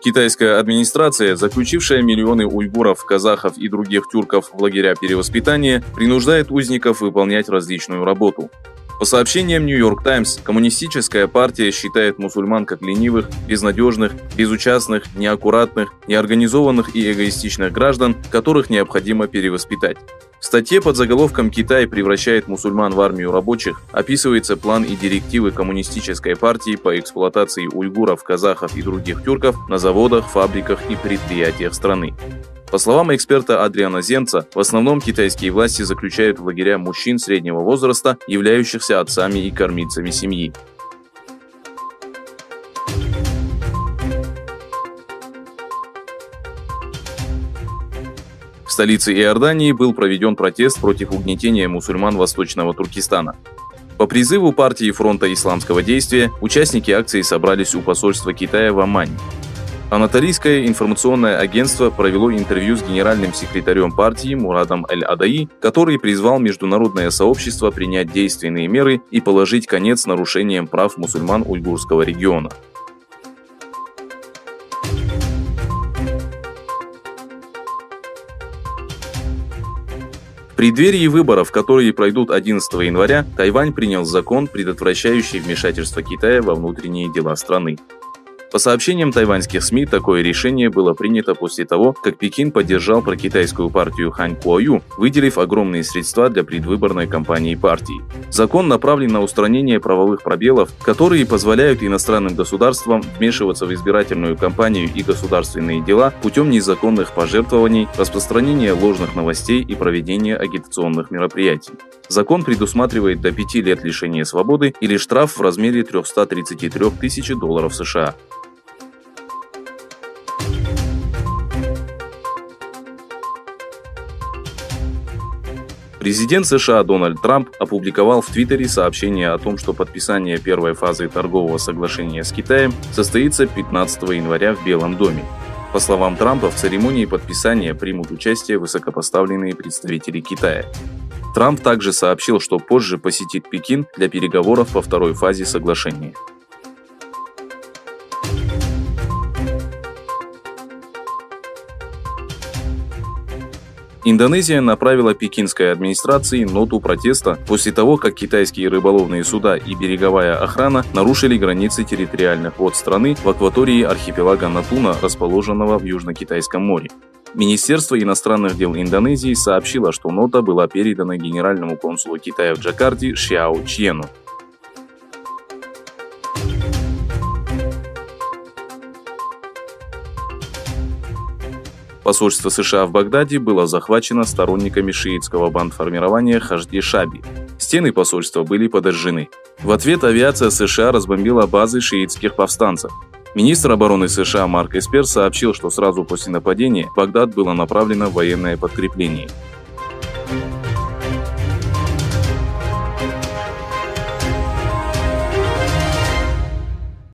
Китайская администрация, заключившая миллионы уйгуров, казахов и других тюрков в лагеря перевоспитания, принуждает узников выполнять различную работу. По сообщениям New York Times, коммунистическая партия считает мусульман как ленивых, безнадежных, безучастных, неаккуратных, неорганизованных и эгоистичных граждан, которых необходимо перевоспитать. В статье под заголовком «Китай превращает мусульман в армию рабочих» описывается план и директивы коммунистической партии по эксплуатации уйгуров, казахов и других тюрков на заводах, фабриках и предприятиях страны. По словам эксперта Адриана Зенца, в основном китайские власти заключают в лагеря мужчин среднего возраста, являющихся отцами и кормильцами семьи. В столице Иордании был проведен протест против угнетения мусульман Восточного Туркестана. По призыву партии Фронта Исламского действия участники акции собрались у посольства Китая в Омане. Анатолийское информационное агентство провело интервью с генеральным секретарем партии Мурадом Эль-Адаи, который призвал международное сообщество принять действенные меры и положить конец нарушениям прав мусульман уйгурского региона. В преддверии выборов, которые пройдут 11 января, Тайвань принял закон, предотвращающий вмешательство Китая во внутренние дела страны. По сообщениям тайваньских СМИ, такое решение было принято после того, как Пекин поддержал прокитайскую партию Хань Куаю, выделив огромные средства для предвыборной кампании партии. Закон направлен на устранение правовых пробелов, которые позволяют иностранным государствам вмешиваться в избирательную кампанию и государственные дела путем незаконных пожертвований, распространения ложных новостей и проведения агитационных мероприятий. Закон предусматривает до 5 лет лишения свободы или штраф в размере 333 тысяч долларов США. Президент США Дональд Трамп опубликовал в Твиттере сообщение о том, что подписание первой фазы торгового соглашения с Китаем состоится 15 января в Белом доме. По словам Трампа, в церемонии подписания примут участие высокопоставленные представители Китая. Трамп также сообщил, что позже посетит Пекин для переговоров по второй фазе соглашения. Индонезия направила пекинской администрации ноту протеста после того, как китайские рыболовные суда и береговая охрана нарушили границы территориальных вод страны в акватории архипелага Натуна, расположенного в Южно-Китайском море. Министерство иностранных дел Индонезии сообщило, что нота была передана генеральному консулу Китая в Джакарте Шяо Чьену. Посольство США в Багдаде было захвачено сторонниками шиитского бандформирования Хашди Шаби. Стены посольства были подожжены. В ответ авиация США разбомбила базы шиитских повстанцев. Министр обороны США Марк Эспер сообщил, что сразу после нападения в Багдад было направлено военное подкрепление.